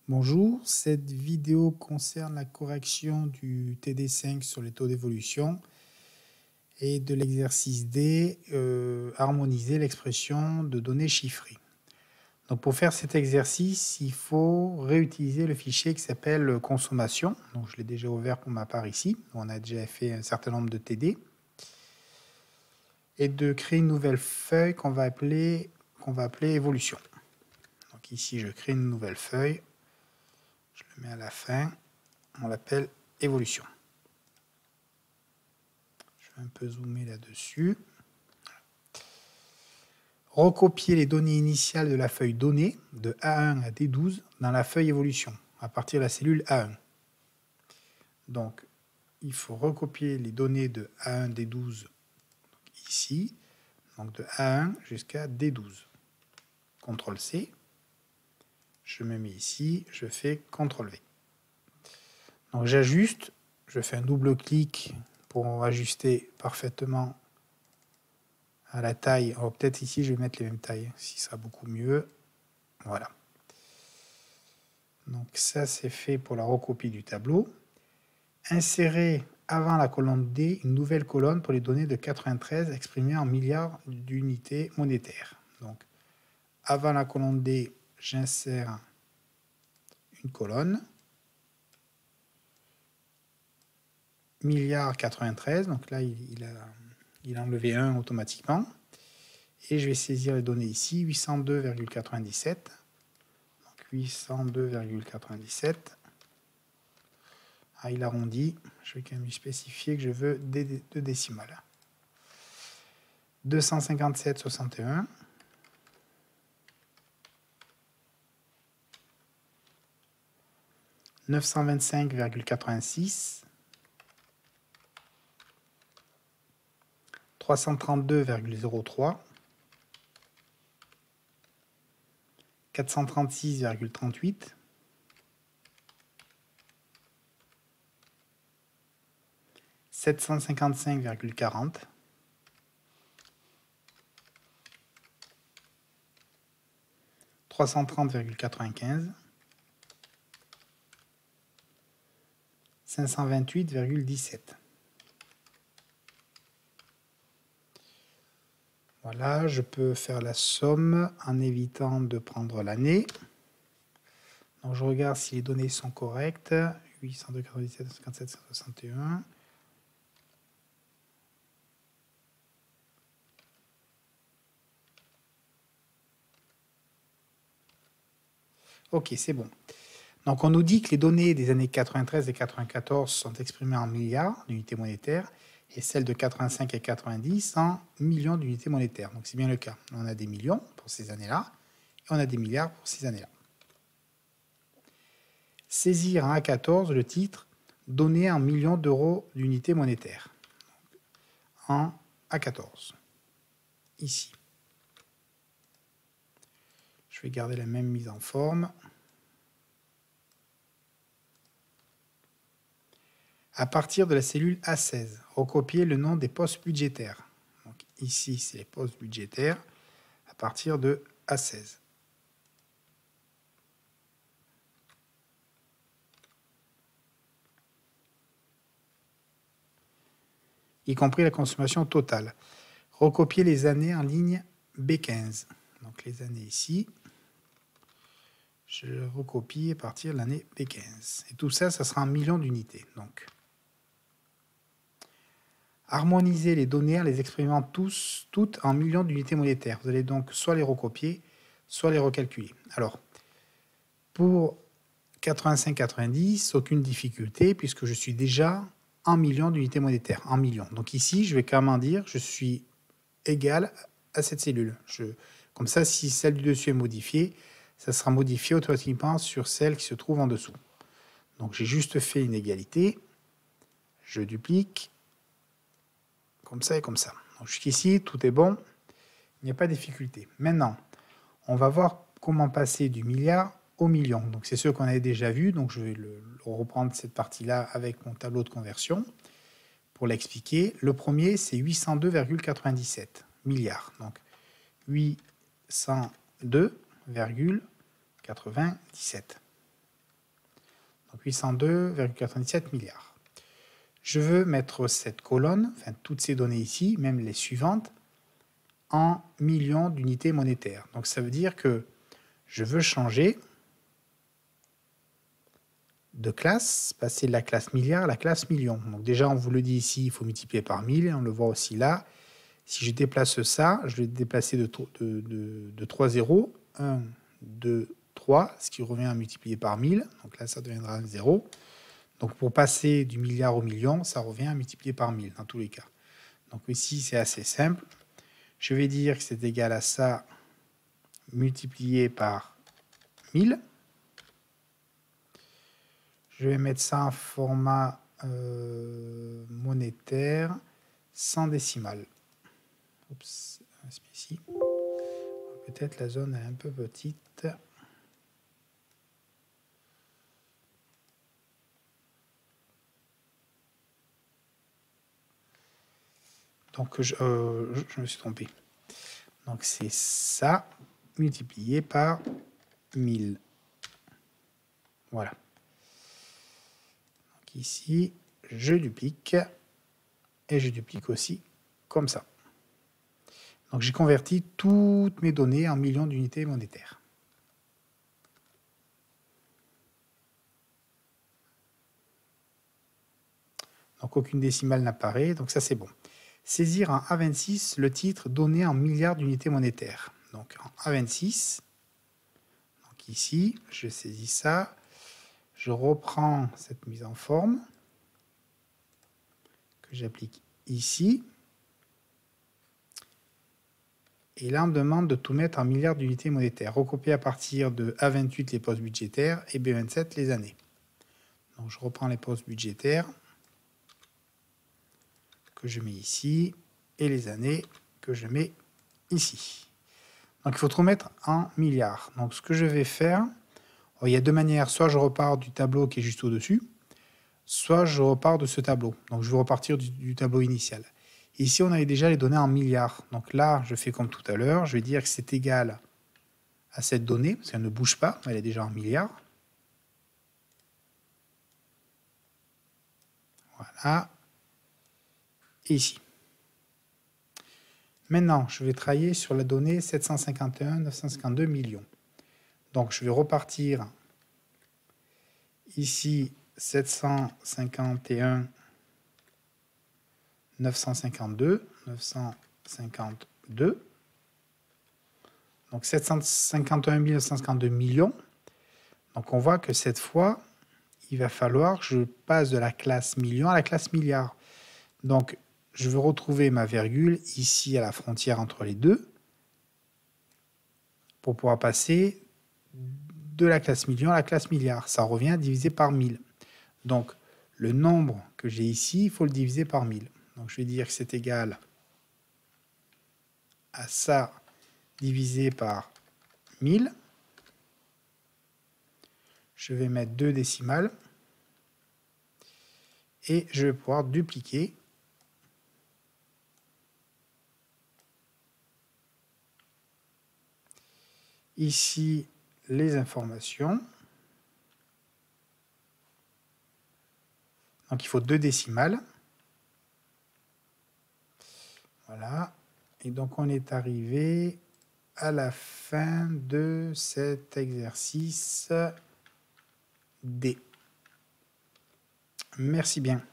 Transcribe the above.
Bonjour, cette vidéo concerne la correction du TD5 sur les taux d'évolution et de l'exercice D, harmoniser l'expression de données chiffrées. Donc pour faire cet exercice, il faut réutiliser le fichier qui s'appelle consommation. Donc je l'ai déjà ouvert pour ma part ici. On a déjà fait un certain nombre de TD. Et de créer une nouvelle feuille qu'on va appeler évolution. Donc ici, je crée une nouvelle feuille. Je le mets à la fin. On l'appelle évolution. Je vais un peu zoomer là-dessus. Recopier les données initiales de la feuille donnée de A1 à D12 dans la feuille évolution à partir de la cellule A1. Donc, il faut recopier les données de A1 D12 ici, donc de A1 jusqu'à D12. CTRL-C. Je me mets ici, je fais CTRL-V. Donc j'ajuste, je fais un double clic pour ajuster parfaitement à la taille. Alors peut-être ici je vais mettre les mêmes tailles, si ça sera beaucoup mieux. Voilà. Donc ça c'est fait pour la recopie du tableau. Insérer avant la colonne D une nouvelle colonne pour les données de 93 exprimées en milliards d'unités monétaires. Donc avant la colonne D, j'insère une colonne. Milliard 93, donc là il a enlevé 1 automatiquement. Et je vais saisir les données ici, 802,97. Donc 802,97. Ah, il arrondit. Je vais quand même lui spécifier que je veux deux décimales. 257,61. 925,86. 332,03. 436,38. 755,40. 330,95. 528,17. Voilà, je peux faire la somme en évitant de prendre l'année. Donc je regarde si les données sont correctes. 802,97, 57, 161. Ok, c'est bon. Donc on nous dit que les données des années 93 et 94 sont exprimées en milliards d'unités monétaires et celles de 85 et 90 en millions d'unités monétaires. Donc c'est bien le cas. On a des millions pour ces années-là et on a des milliards pour ces années-là. Saisir en A14 le titre « Données en millions d'euros d'unités monétaires » en A14. Ici. Je vais garder la même mise en forme. À partir de la cellule A16, recopier le nom des postes budgétaires. Donc ici, c'est les postes budgétaires à partir de A16. Y compris la consommation totale. Recopier les années en ligne B15. Donc les années ici, je recopie à partir de l'année B15. Et tout ça, ça sera en millions d'unités. Donc, harmoniser les données en les exprimant toutes en millions d'unités monétaires. Vous allez donc soit les recopier, soit les recalculer. Alors, pour 85-90, aucune difficulté, puisque je suis déjà en millions d'unités monétaires, en millions. Donc ici, je vais carrément dire je suis égal à cette cellule. Comme ça, si celle du dessus est modifiée, ça sera modifié automatiquement sur celle qui se trouve en dessous. Donc j'ai juste fait une égalité. Je duplique. Comme ça et comme ça. Donc jusqu'ici, tout est bon. Il n'y a pas de difficulté. Maintenant, on va voir comment passer du milliard au million. Donc c'est ce qu'on avait déjà vu. Donc je vais reprendre cette partie-là avec mon tableau de conversion pour l'expliquer. Le premier, c'est 802,97 milliards. Donc 802,97. Donc 802,97 milliards. Je veux mettre cette colonne, enfin toutes ces données ici, même les suivantes, en millions d'unités monétaires. Donc ça veut dire que je veux changer de classe, passer de la classe milliard à la classe million. Donc déjà, on vous le dit ici, il faut multiplier par 1000, et on le voit aussi là. Si je déplace ça, je vais déplacer de 3 zéros, 1, 2, 3, ce qui revient à multiplier par 1000. Donc là, ça deviendra un 0. Donc pour passer du milliard au million, ça revient à multiplier par 1000 dans tous les cas. Donc ici, c'est assez simple. Je vais dire que c'est égal à ça multiplié par 1000. Je vais mettre ça en format monétaire sans décimale. Oups, ici. Peut-être la zone est un peu petite. Donc je me suis trompé. Donc c'est ça multiplié par 1000. Voilà. Donc ici, je duplique et je duplique aussi comme ça. Donc j'ai converti toutes mes données en millions d'unités monétaires. Donc aucune décimale n'apparaît, donc ça c'est bon. Saisir en A26 le titre donné en milliards d'unités monétaires. Donc en A26, donc ici, je saisis ça, je reprends cette mise en forme que j'applique ici. Et là, on me demande de tout mettre en milliards d'unités monétaires. Recopier à partir de A28 les postes budgétaires et B27 les années. Donc je reprends les postes budgétaires que je mets ici et les années que je mets ici. Donc il faut tout mettre en milliards. Donc ce que je vais faire, il y a deux manières. Soit je repars du tableau qui est juste au-dessus, soit je repars de ce tableau. Donc je vais repartir du tableau initial. Ici, on avait déjà les données en milliards. Donc là, je fais comme tout à l'heure. Je vais dire que c'est égal à cette donnée, parce qu'elle ne bouge pas. Elle est déjà en milliards. Voilà. Et ici. Maintenant, je vais travailler sur la donnée 751 952 millions. Donc, je vais repartir ici 751 952. Donc 751 952 millions. Donc on voit que cette fois, il va falloir que je passe de la classe million à la classe milliard. Donc je veux retrouver ma virgule ici à la frontière entre les deux pour pouvoir passer de la classe million à la classe milliard. Ça revient à diviser par 1000. Donc le nombre que j'ai ici, il faut le diviser par 1000. Donc je vais dire que c'est égal à ça divisé par 1000. Je vais mettre 2 décimales et je vais pouvoir dupliquer ici les informations. Donc il faut 2 décimales. Voilà. Et donc on est arrivé à la fin de cet exercice D. Merci bien.